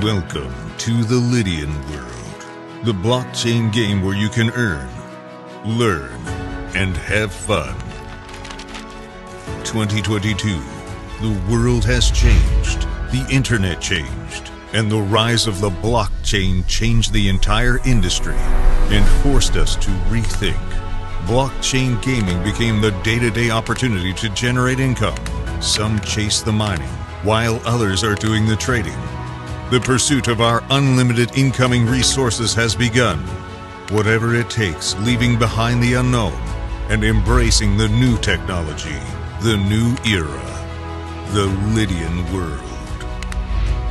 Welcome to the Lydian world, the blockchain game where you can earn, learn, and have fun. 2022, the world has changed, the internet changed, and the rise of the blockchain changed the entire industry and forced us to rethink. Blockchain gaming became the day-to-day opportunity to generate income. Some chase the mining, while others are doing the trading. The pursuit of our unlimited incoming resources has begun. Whatever it takes, leaving behind the unknown and embracing the new technology, the new era, the Lydian world.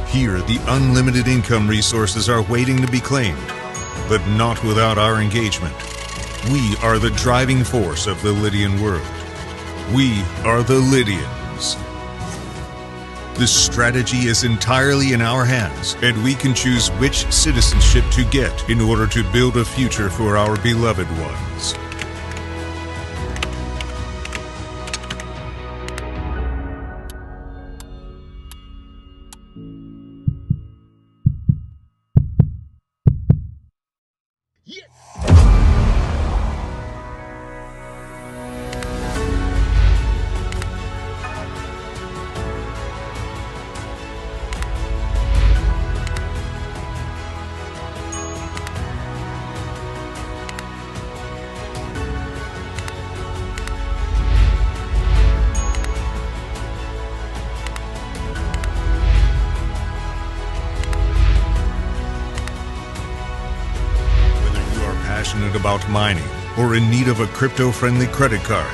Here, the unlimited income resources are waiting to be claimed, but not without our engagement. We are the driving force of the Lydian world. We are the Lydians. The strategy is entirely in our hands, and we can choose which citizenship to get in order to build a future for our beloved ones. Passionate about mining or in need of a crypto-friendly credit card,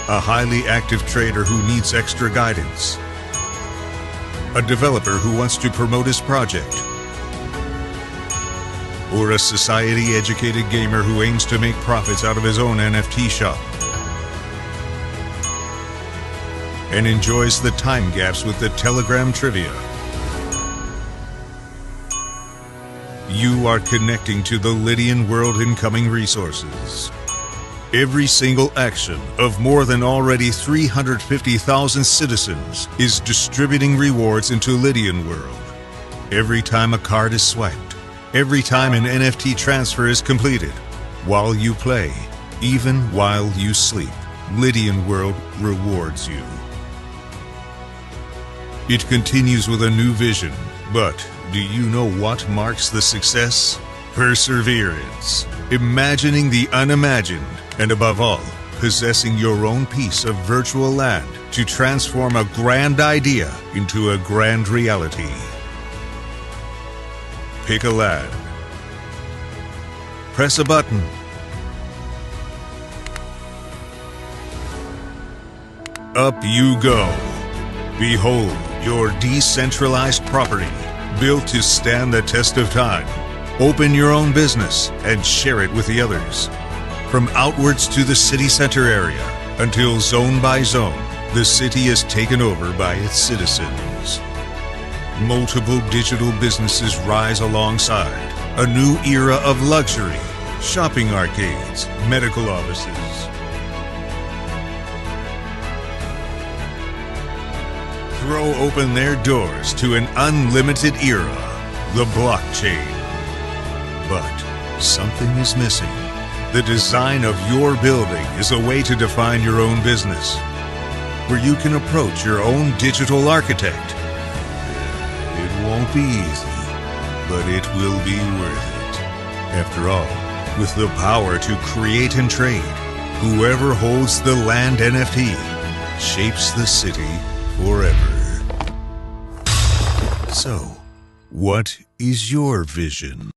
a highly active trader who needs extra guidance, a developer who wants to promote his project, or a society-educated gamer who aims to make profits out of his own NFT shop and enjoys the time gaps with the Telegram trivia. You are connecting to the Lydian world incoming resources. Every single action of more than already 350,000 citizens is distributing rewards into Lydian world. Every time a card is swiped, every time an NFT transfer is completed, while you play, even while you sleep, Lydian world rewards you. It continues with a new vision, but do you know what marks the success? Perseverance, imagining the unimagined, and above all, possessing your own piece of virtual land to transform a grand idea into a grand reality. Pick a land. Press a button. Up you go. Behold your decentralized property, built to stand the test of time. Open your own business and share it with the others. From outwards to the city center area, until zone by zone, the city is taken over by its citizens. Multiple digital businesses rise alongside. A new era of luxury, shopping arcades, medical offices. Throw open their doors to an unlimited era, the blockchain. But something is missing. The design of your building is a way to define your own business, where you can approach your own digital architect. It won't be easy, but it will be worth it. After all, with the power to create and trade, whoever holds the land NFT shapes the city forever. So, what is your vision?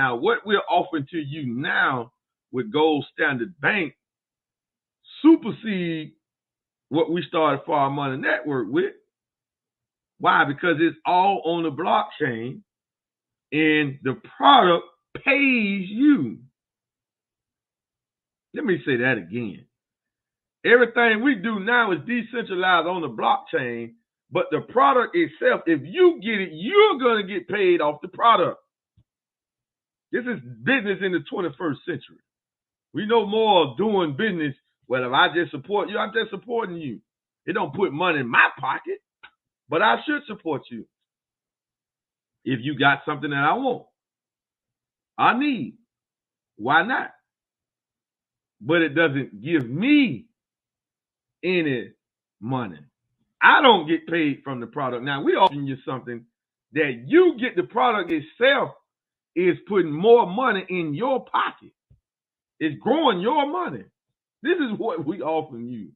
Now, what we're offering to you now with Gold Standard Bank supersede what we started FardMoney Network with. Why? Because it's all on the blockchain, and the product pays you. Let me say that again. Everything we do now is decentralized on the blockchain, but the product itself, if you get it, you're going to get paid off the product. This is business in the 21st century. We know more of doing business. Well, if I just support you, I'm just supporting you. It don't put money in my pocket, but I should support you. If you got something that I want, I need, why not? But it doesn't give me any money. I don't get paid from the product. Now, we're offering you something that you get. The product itself is putting more money in your pocket. It's growing your money. This is what we offering you.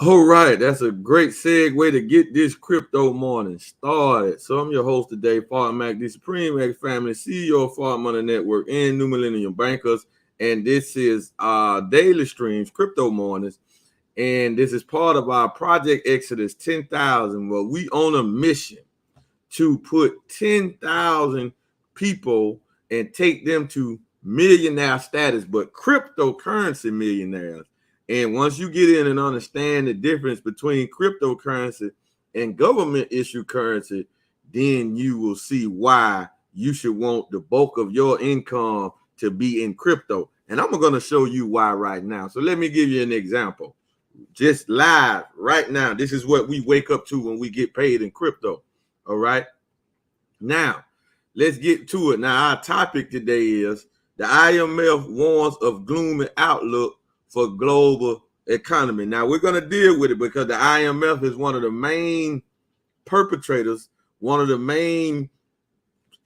All right, that's a great segue to get this crypto morning started. So I'm your host today, FardMoney, the Supreme X Family, CEO of FardMoney Network and New Millennium Bankers. And this is our daily streams, crypto mornings. And this is part of our Project Exodus 10,000, where we on a mission to put 10,000 people and take them to millionaire status, but cryptocurrency millionaires. And once you get in and understand the difference between cryptocurrency and government issue currency, then you will see why you should want the bulk of your income to be in crypto. And I'm going to show you why right now. So let me give you an example. Just live right now. This is what we wake up to when we get paid in crypto. All right. Now, let's get to it. Now, our topic today is the IMF warns of gloomy outlook for global economy. Now, we're going to deal with it because the IMF is one of the main perpetrators, one of the main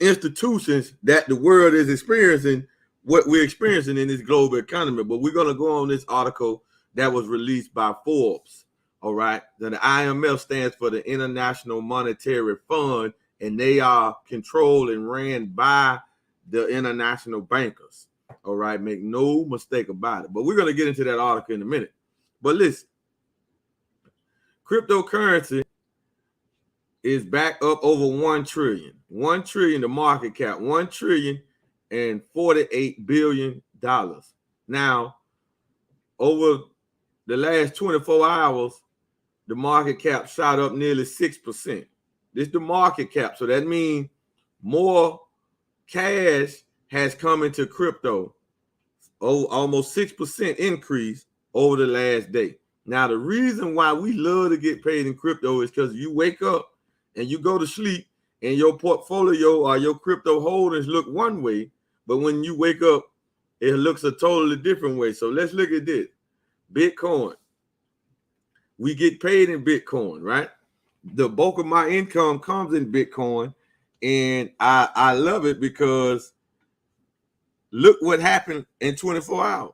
institutions that the world is experiencing what we're experiencing in this global economy. But we're going to go on this article that was released by Forbes. All right. Then the IMF stands for the International Monetary Fund, and they are controlled and ran by the international bankers. All right. Make no mistake about it. But we're going to get into that article in a minute. But listen, cryptocurrency is back up over 1 trillion. 1 trillion, the market cap, $1 trillion and $48 billion. Now, over the last 24 hours, the market cap shot up nearly 6%. This is the market cap. So that means more cash has come into crypto. Almost 6% increase over the last day. Now, the reason why we love to get paid in crypto is because you wake up and you go to sleep and your portfolio or your crypto holdings look one way, but when you wake up, it looks a totally different way. So let's look at this. Bitcoin. We get paid in Bitcoin, right? The bulk of my income comes in Bitcoin, and I love it because look what happened in 24 hours.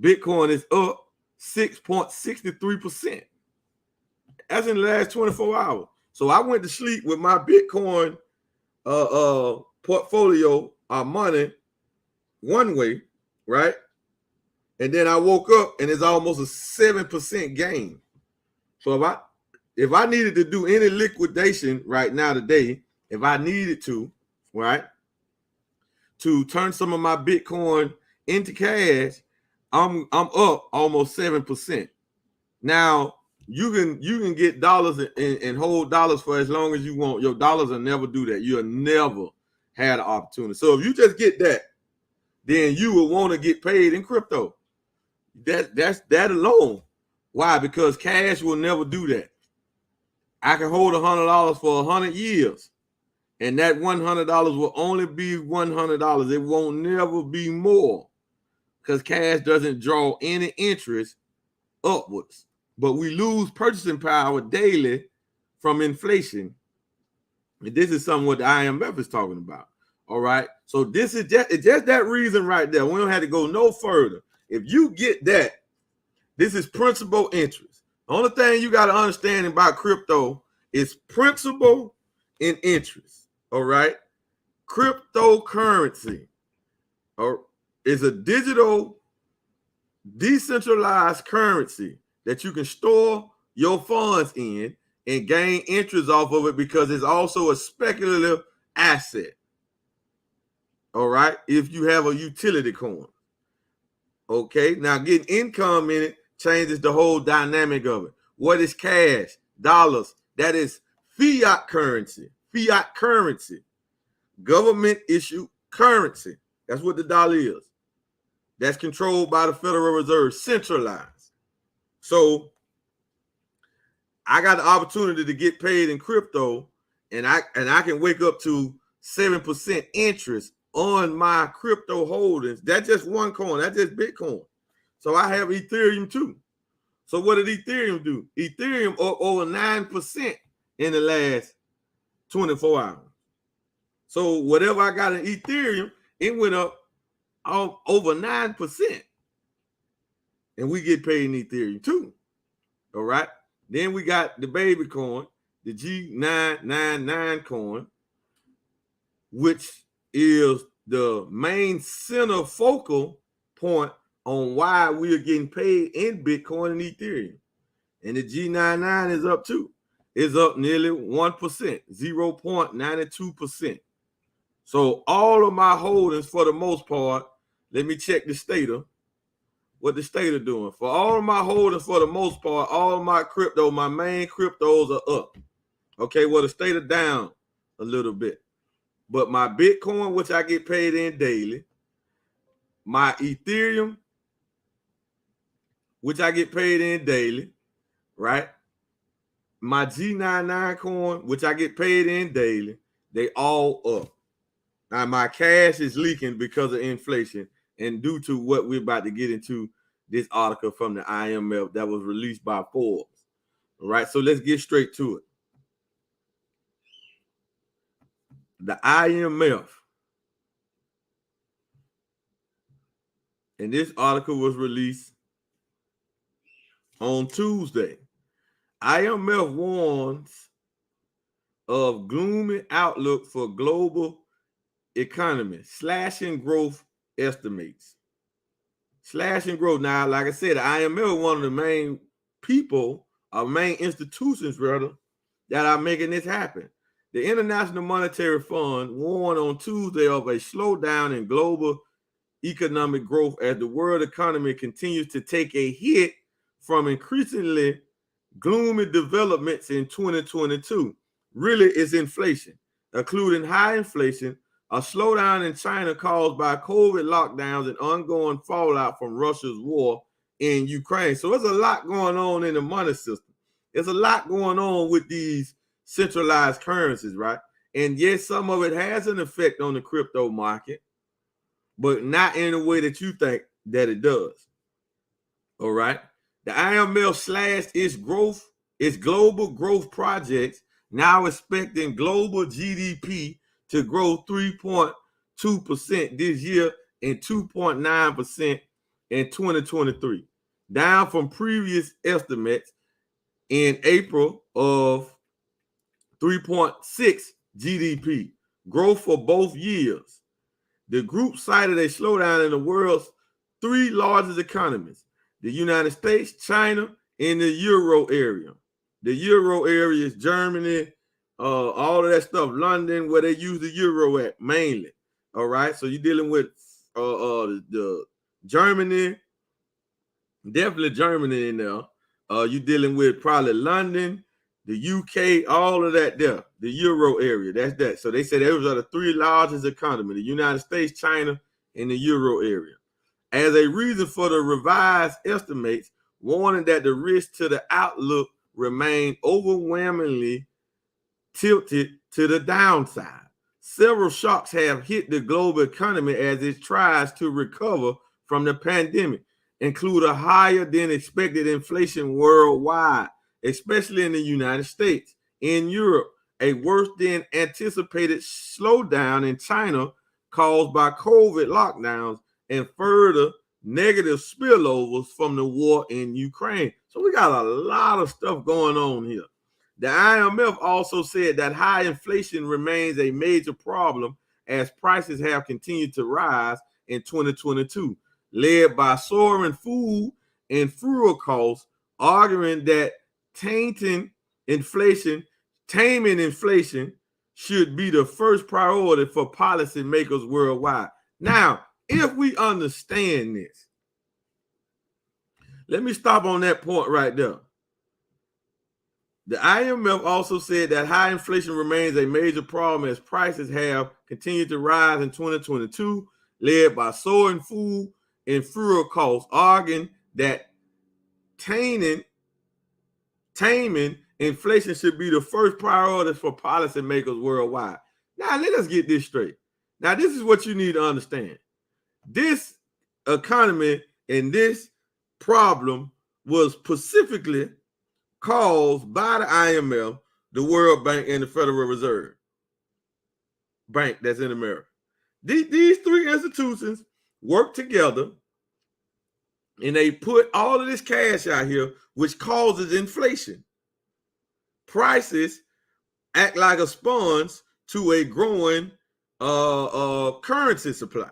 Bitcoin is up 6.63%. That's in the last 24 hours. So I went to sleep with my Bitcoin portfolio, money, one way, right? And then I woke up and it's almost a 7% gain. So if I needed to do any liquidation right now today, if I needed to, right, to turn some of my Bitcoin into cash, I'm up almost 7%. Now you can get dollars and hold dollars for as long as you want. Your dollars will never do that. You'll never have the opportunity. So if you just get that, then you will want to get paid in crypto. That's that alone. Why? Because cash will never do that. I can hold $100 for 100 years, and that $100 will only be $100. It won't never be more, because cash doesn't draw any interest upwards. But we lose purchasing power daily from inflation. And this is something what the IMF is talking about. All right. So this is just that reason right there. We don't have to go no further. If you get that, this is principal interest. The only thing you got to understand about crypto is principal and interest. All right. Cryptocurrency is a digital, decentralized currency that you can store your funds in and gain interest off of it because it's also a speculative asset. All right, if you have a utility coin. Okay, now getting income in it changes the whole dynamic of it. What is cash? Dollars. That is fiat currency. Fiat currency. Government issued currency. That's what the dollar is. That's controlled by the Federal Reserve, centralized. So I got the opportunity to get paid in crypto, and I can wake up to 7% interest on my crypto holdings. That's just one coin. That's just Bitcoin. So I have Ethereum too. So what did Ethereum do? Ethereum over 9% in the last 24 hours. So whatever I got in Ethereum, it went up over 9%. And we get paid in Ethereum too. All right. Then we got the baby coin, the G999 coin, which is the main center focal point on why we are getting paid in Bitcoin and Ethereum. And the G99 is up too. It's up nearly 1%, 0.92%. So all of my holdings, for the most part, let me check the status. What the state are doing. For all of my holdings, for the most part, all of my crypto, my main cryptos are up. Okay, well, the state are down a little bit. But my Bitcoin, which I get paid in daily, my Ethereum, which I get paid in daily, right? My G99 coin, which I get paid in daily, they all up. Now, my cash is leaking because of inflation and due to what we're about to get into, this article from the IMF that was released by Forbes. All right, so let's get straight to it. The IMF, and this article was released on Tuesday. IMF warns of gloomy outlook for global economy, slashing growth estimates. Slashing growth. Now, like I said, the IMF is one of the main people, or main institutions, rather, that are making this happen. The International Monetary Fund warned on Tuesday of a slowdown in global economic growth as the world economy continues to take a hit from increasingly gloomy developments in 2022. Really, it's inflation, including high inflation, a slowdown in China caused by COVID lockdowns and ongoing fallout from Russia's war in Ukraine. So there's a lot going on in the money system. There's a lot going on with these centralized currencies, right? And yes, some of it has an effect on the crypto market, but not in the way that you think that it does. All right. The IMF slashed its global growth projects, now expecting global GDP to grow 3.2% this year and 2.9% in 2023, down from previous estimates in April of 3.6 GDP growth for both years. The group cited a slowdown in the world's three largest economies, the United States, China, and the Euro area. The Euro area is Germany, all of that stuff, London, where they use the Euro at mainly. All right, so you're dealing with the Germany, definitely Germany in there. You're dealing with probably London, the UK, all of that there, the Euro area. That's that. So they said those are the three largest economies, the United States, China, and the Euro area. As a reason for the revised estimates, warning that the risk to the outlook remain overwhelmingly tilted to the downside. Several shocks have hit the global economy as it tries to recover from the pandemic, include a higher than expected inflation worldwide, especially in the United States. In Europe, a worse than anticipated slowdown in China caused by COVID lockdowns and further negative spillovers from the war in Ukraine. So we got a lot of stuff going on here. The IMF also said that high inflation remains a major problem as prices have continued to rise in 2022, led by soaring food and fuel costs, arguing that taming inflation should be the first priority for policymakers worldwide. Now, if we understand this, let me stop on that point right there. The IMF also said that high inflation remains a major problem as prices have continued to rise in 2022, led by soaring food and fuel costs, arguing that taming inflation should be the first priority for policymakers worldwide. Now, let us get this straight. Now, this is what you need to understand. This economy and this problem was specifically caused by the IMF, the World Bank, and the Federal Reserve Bank that's in America. These three institutions work together and they put all of this cash out here, which causes inflation. Prices act like a sponge to a growing currency supply.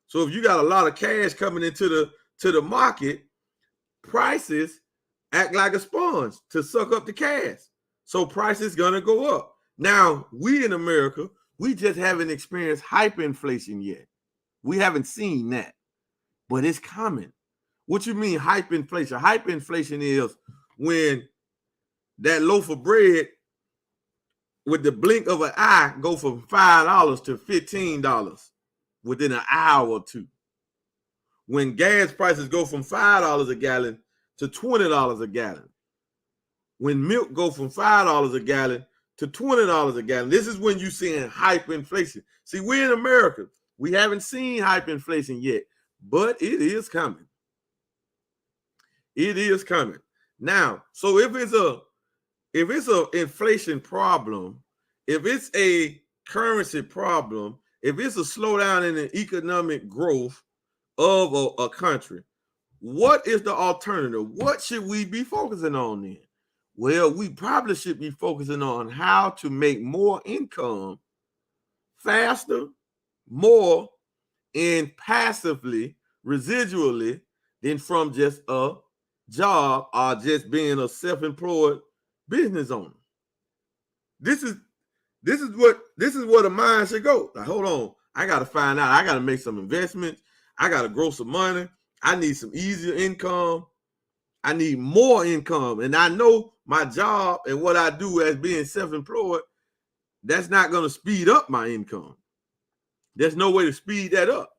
So if you got a lot of cash coming into the market, prices act like a sponge to suck up the cash. So prices gonna go up. Now, we in America, we just haven't experienced hyperinflation yet. We haven't seen that, but it's coming. What you mean hyperinflation? Hyperinflation is when that loaf of bread with the blink of an eye go from $5 to $15 within an hour or two. When gas prices go from $5 a gallon to $20 a gallon. When milk go from $5 a gallon to $20 a gallon. This is when you're seeing hyperinflation. See, we're in America. We haven't seen hyperinflation yet, but it is coming. It is coming. Now, so if it's a inflation problem, if it's a currency problem, if it's a slowdown in the economic growth of a country, what is the alternative? What should we be focusing on then? Well, we probably should be focusing on how to make more income faster, more, and passively, residually, than from just a job or just being a self-employed business owner. This is what a mind should go. Like, hold on, I got to find out. I got to make some investments. I got to grow some money. I need some easier income. I need more income. And I know my job and what I do as being self-employed, that's not going to speed up my income. There's no way to speed that up.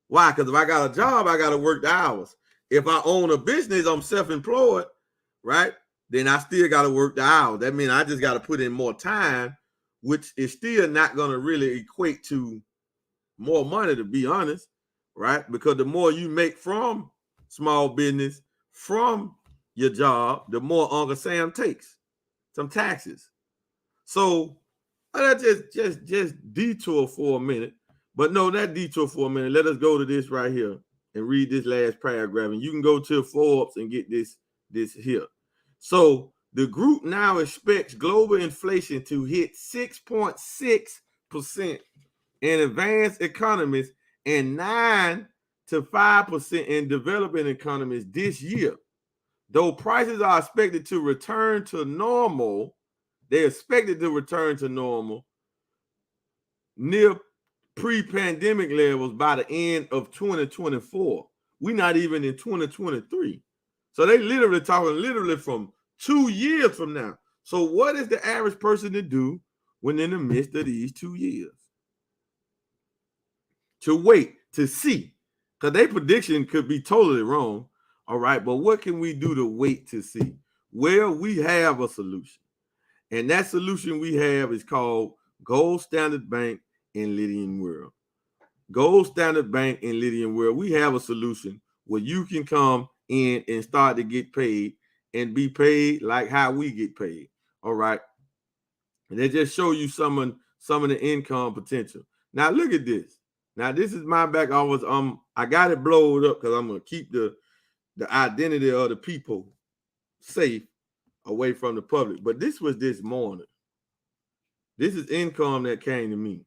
Why? Because if I got a job, I got to work the hours. If I own a business, I'm self-employed, right? Then I still got to work the hours. That means I just got to put in more time, which is still not going to really equate to more money, to be honest, right? Because the more you make from small business, from your job, the more Uncle Sam takes some taxes. So let's just detour for a minute. But no, not detour for a minute. Let us go to this right here and read this last paragraph. And you can go to Forbes and get this here. So the group now expects global inflation to hit 6.6% in advanced economies and 9 to 5% in developing economies this year. Though prices are expected to return to normal, they're expected to return to normal near pre-pandemic levels by the end of 2024. We're not even in 2023. So they literally talking from 2 years from now. So what is the average person to do when in the midst of these 2 years? To wait, to see. Because their prediction could be totally wrong. All right, but what can we do to wait to see? Well, we have a solution. And that solution we have is called Gold Standard Bank and Lydian World. Gold Standard Bank and Lydian World, we have a solution where you can come in and start to get paid and be paid like how we get paid. All right. And they just show you some of the income potential. Now look at this. Now this is my back office. I got it blowed up because I'm gonna keep the identity of the people safe away from the public. But this was this morning. This is income that came to me.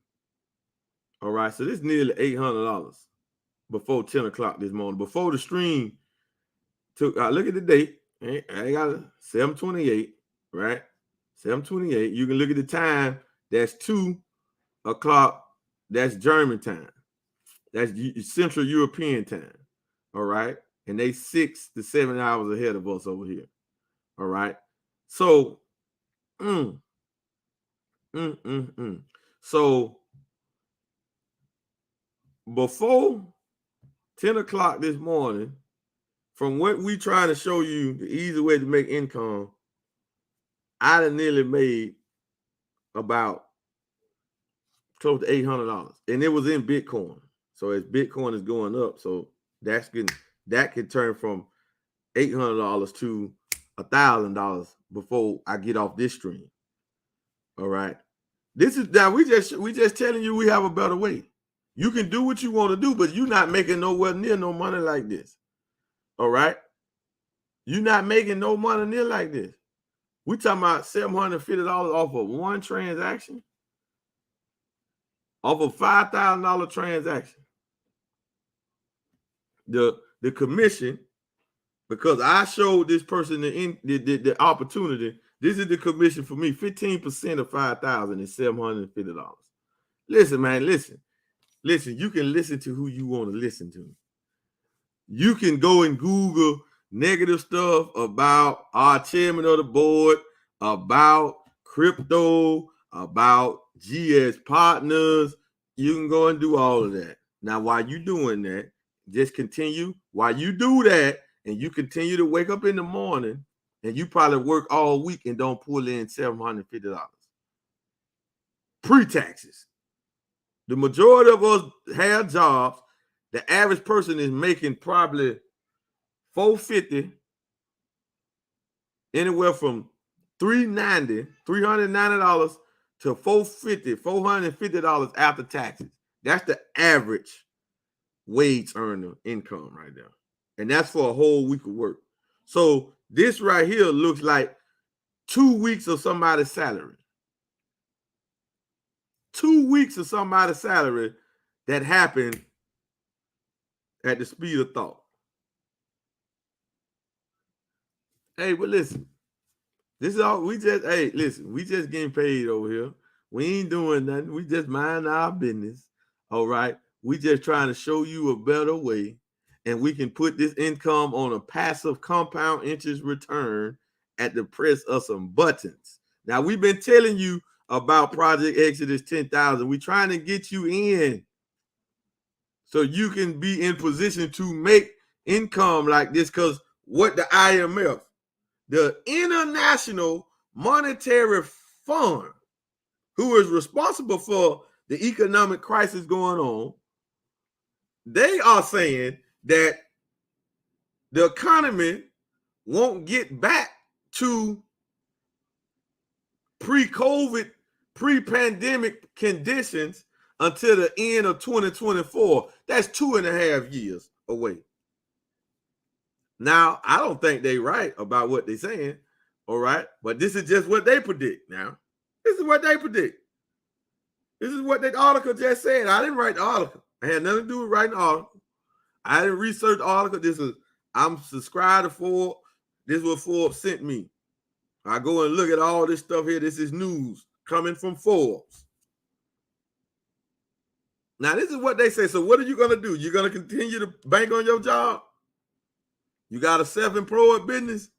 All right, so this is nearly $800 before 10 o'clock this morning. Before the stream took, look at the date. I got 7:28, right? 7:28. You can look at the time. That's 2 o'clock. That's German time. That's Central European time. All right. And they 6 to 7 hours ahead of us over here. All right. So, So before 10 o'clock this morning, from what we trying to show you the easy way to make income, I done nearly made about close to $800, and it was in Bitcoin. So as Bitcoin is going up, so that can turn from $800 to $1,000 before I get off this stream. All right, this is now we just telling you we have a better way. You can do what you want to do, but you're not making nowhere near no money like this. All right, you're not making no money near like this. We talking about $750 off of one transaction, off of $5,000 transaction. The commission, because I showed this person the opportunity. This is the commission for me. 15% of $5,000 is $750. Listen, man, listen. You can listen to who you want to listen to. You can go and Google negative stuff about our chairman of the board, about crypto, about GS partners. You can go and do all of that. Now, while you're doing that, just continue. While you do that, and you continue to wake up in the morning, and you probably work all week and don't pull in $750 pre-taxes. The majority of us have jobs. The average person is making probably $450, anywhere from $390 to $450 after taxes. That's the average wage earner income right there. And that's for a whole week of work. So this right here looks like 2 weeks of somebody's salary. 2 weeks of somebody's salary that happened at the speed of thought. Hey, but listen, this is all we just, we just getting paid over here. We ain't doing nothing. We just mind our business. All right. We just trying to show you a better way, and we can put this income on a passive compound interest return at the press of some buttons. Now, we've been telling you about Project Exodus 10,000. We're trying to get you in so you can be in position to make income like this, because what the IMF, the International Monetary Fund, who is responsible for the economic crisis going on, they are saying that the economy won't get back to pre-COVID, pre-pandemic conditions until the end of 2024. That's 2.5 years away. Now, I don't think they're right about what they're saying, all right? But this is just what they predict now. This is what they predict. This is what the article just said. I didn't write the article. I had nothing to do with writing the article. I didn't research the article. I'm subscribed to Forbes. This is what Forbes sent me. I go and look at all this stuff here. This is news coming from Forbes. Now, this is what they say. So what are you going to do? You're going to continue to bank on your job? You got a self-employed business?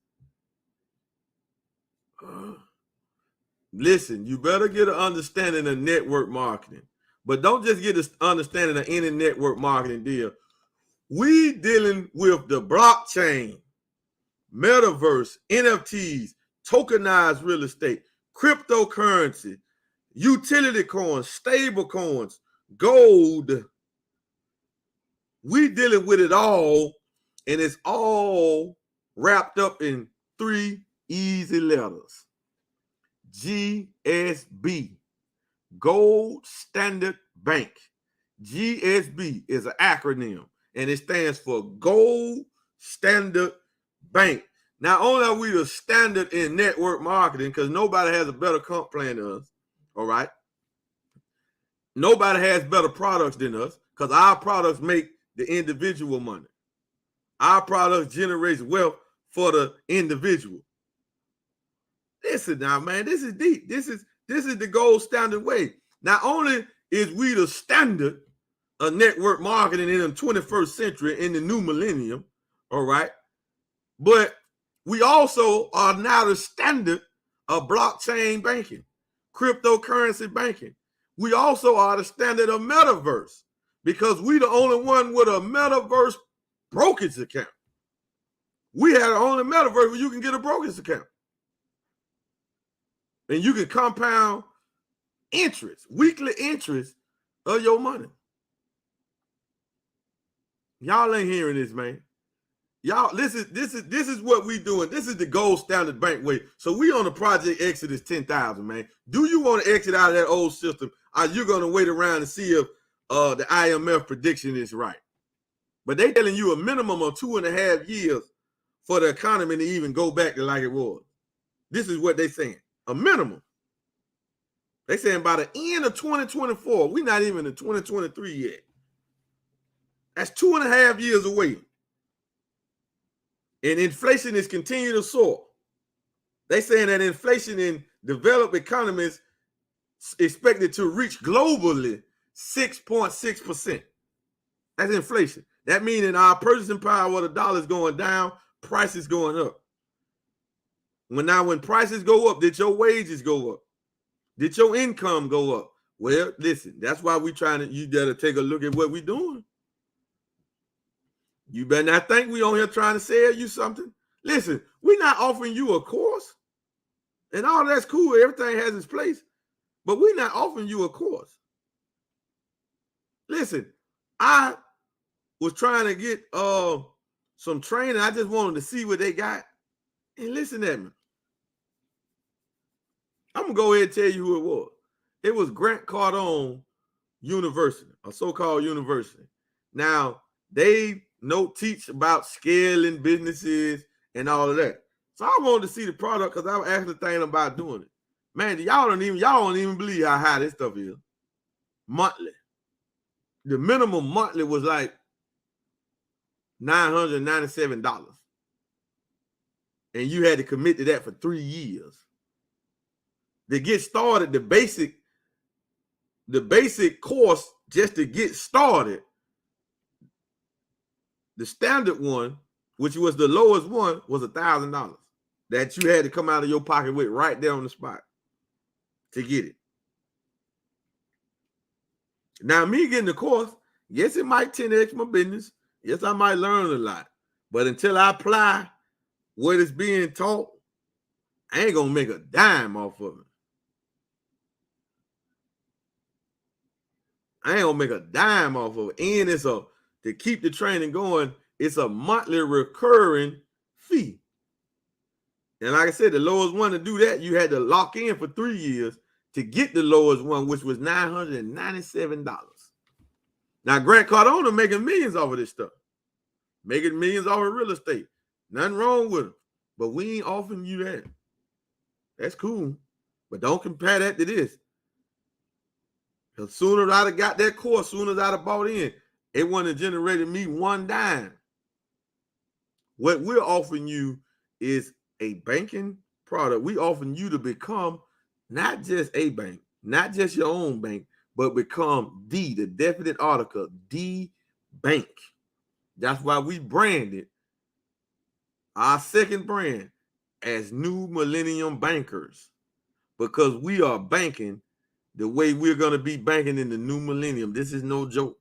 Listen, you better get an understanding of network marketing. But don't just get an understanding of any network marketing deal. We dealing with the blockchain, metaverse, NFTs, tokenized real estate, cryptocurrency, utility coins, stable coins, gold. We dealing with it all, and it's all wrapped up in 3 easy letters. GSB, Gold Standard Bank. GSB is an acronym, and it stands for Gold Standard Bank. Not only are we the standard in network marketing, because nobody has a better comp plan than us, all right? Nobody has better products than us because our products make the individual money. Our products generates wealth for the individual. Listen now, man, this is deep. This is the gold standard way. Not only is we the standard of network marketing in the 21st century, in the new millennium, all right, but we also are now the standard of blockchain banking, cryptocurrency banking. We also are the standard of metaverse because we the only one with a metaverse brokerage account. We have the only metaverse where you can get a brokerage account. And you can compound interest, weekly interest of your money. Y'all ain't hearing this, man. Y'all, this is what we doing. This is the gold standard bank way. So we on the Project Exodus 10,000, man. Do you want to exit out of that old system? Are you going to wait around to see if the IMF prediction is right? But they telling you a minimum of 2.5 years for the economy to even go back to like it was. This is what they saying. A minimum. They saying by the end of 2024, we're not even in 2023 yet. That's 2.5 years away. And inflation is continuing to soar. They saying that inflation in developed economies expected to reach globally 6.6%. That's inflation. That means our purchasing power of the dollar is going down, prices going up. When prices go up, did your wages go up? Did your income go up? Well, listen, that's why we trying to, you gotta take a look at what we doing. You better not think we on here trying to sell you something. Listen, we're not offering you a course. And all that's cool. Everything has its place. But we're not offering you a course. Listen, I was trying to get some training. I just wanted to see what they got. And listen at me. I'm going to go ahead and tell you who it was. It was Grant Cardone University, a so-called university. Now, they teach about scaling businesses and all of that. So I wanted to see the product because I was actually thinking about doing it. Man, y'all don't even believe how high this stuff is. Monthly. The minimum monthly was like $997. And you had to commit to that for 3 years. To get started, the basic course just to get started, the standard one, which was the lowest one, was $1,000 that you had to come out of your pocket with right there on the spot to get it. Now, me getting the course, yes, it might 10x my business. Yes, I might learn a lot. But until I apply what is being taught, I ain't going to make a dime off of it. I ain't going to make a dime off of it. And to keep the training going, it's a monthly recurring fee. And like I said, the lowest one to do that, you had to lock in for 3 years to get the lowest one, which was $997. Now, Grant Cardone making millions off of this stuff. Making millions off of real estate. Nothing wrong with them. But we ain't offering you that. That's cool. But don't compare that to this. Because sooner as I'd have got that course, sooner as I'd have bought in, it wouldn't have generated me one dime. What we're offering you is a banking product. We offering you to become not just a bank, not just your own bank, but become the definite article, the bank. That's why we branded our second brand as New Millennium Bankers, because we are banking the way we're going to be banking in the new millennium. This is no joke.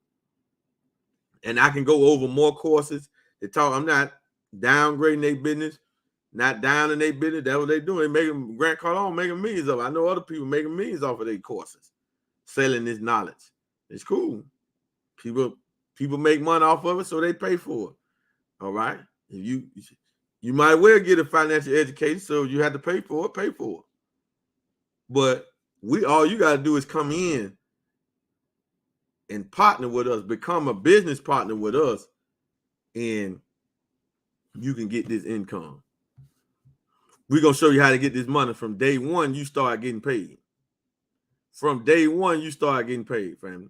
And I can go over more courses to talk. I'm not downgrading their business, not down in their business. That's what they're doing. They making Grant Cardone making millions of it. I know other people making millions off of their courses, selling this knowledge. It's cool. People make money off of it, so they pay for it. All right. You might well get a financial education, so you have to pay for it, pay for it. But all you got to do is come in and partner with us, become a business partner with us, and you can get this income. We're going to show you how to get this money from day one you start getting paid. from day one, you start getting paid, family.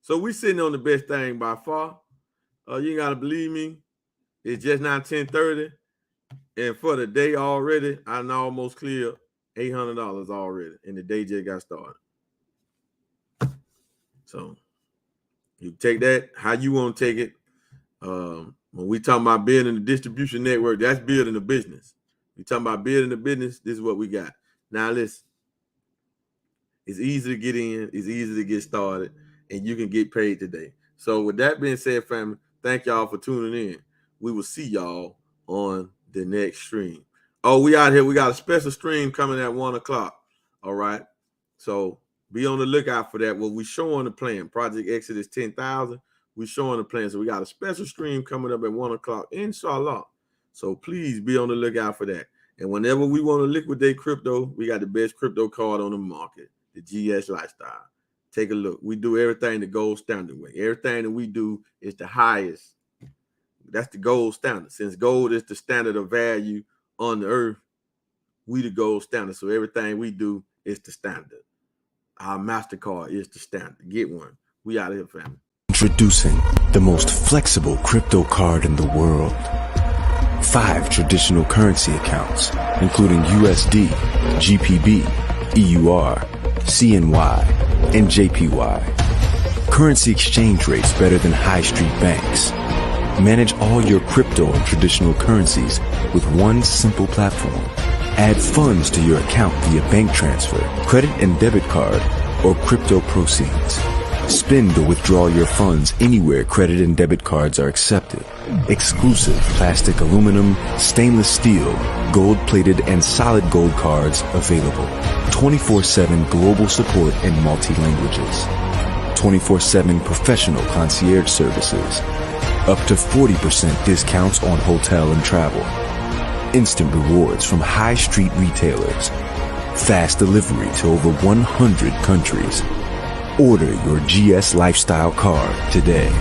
So we sitting on the best thing by far. You ain't got to believe me. It's just now 10:30. And for the day already, I almost cleared $800 already. And the day just got started. So you take that how you want to take it. When we talking about building the distribution network, that's building a business. We talking about building a business, this is what we got. Now listen, it's easy to get in, it's easy to get started, and you can get paid today. So with that being said, family, thank y'all for tuning in. We will see y'all on the next stream. Oh, we out here. We got a special stream coming at 1 o'clock. All right. So be on the lookout for that. Well, we showing the plan. Project Exodus 10,000. We showing the plan. So we got a special stream coming up at 1 o'clock, inshallah. So please be on the lookout for that. And whenever we want to liquidate crypto, we got the best crypto card on the market, the GS Lifestyle. Take a look. We do everything the gold standard way. Everything that we do is the highest. That's the gold standard. Since gold is the standard of value on the earth, we the gold standard. So everything we do is the standard. Our MasterCard is the standard. Get one. We out of here, family. Introducing the most flexible crypto card in the world. 5 traditional currency accounts, including USD, GPB, EUR, CNY, and JPY. Currency exchange rates better than high street banks. Manage all your crypto and traditional currencies with one simple platform. Add funds to your account via bank transfer, credit and debit card, or crypto proceeds. Spend or withdraw your funds anywhere credit and debit cards are accepted. Exclusive plastic, aluminum, stainless steel, gold-plated, and solid gold cards available. 24/7 global support in multi-languages. 24/7 professional concierge services. Up to 40% discounts on hotel and travel. Instant rewards from high street retailers. Fast delivery to over 100 countries. Order your GS Lifestyle card today.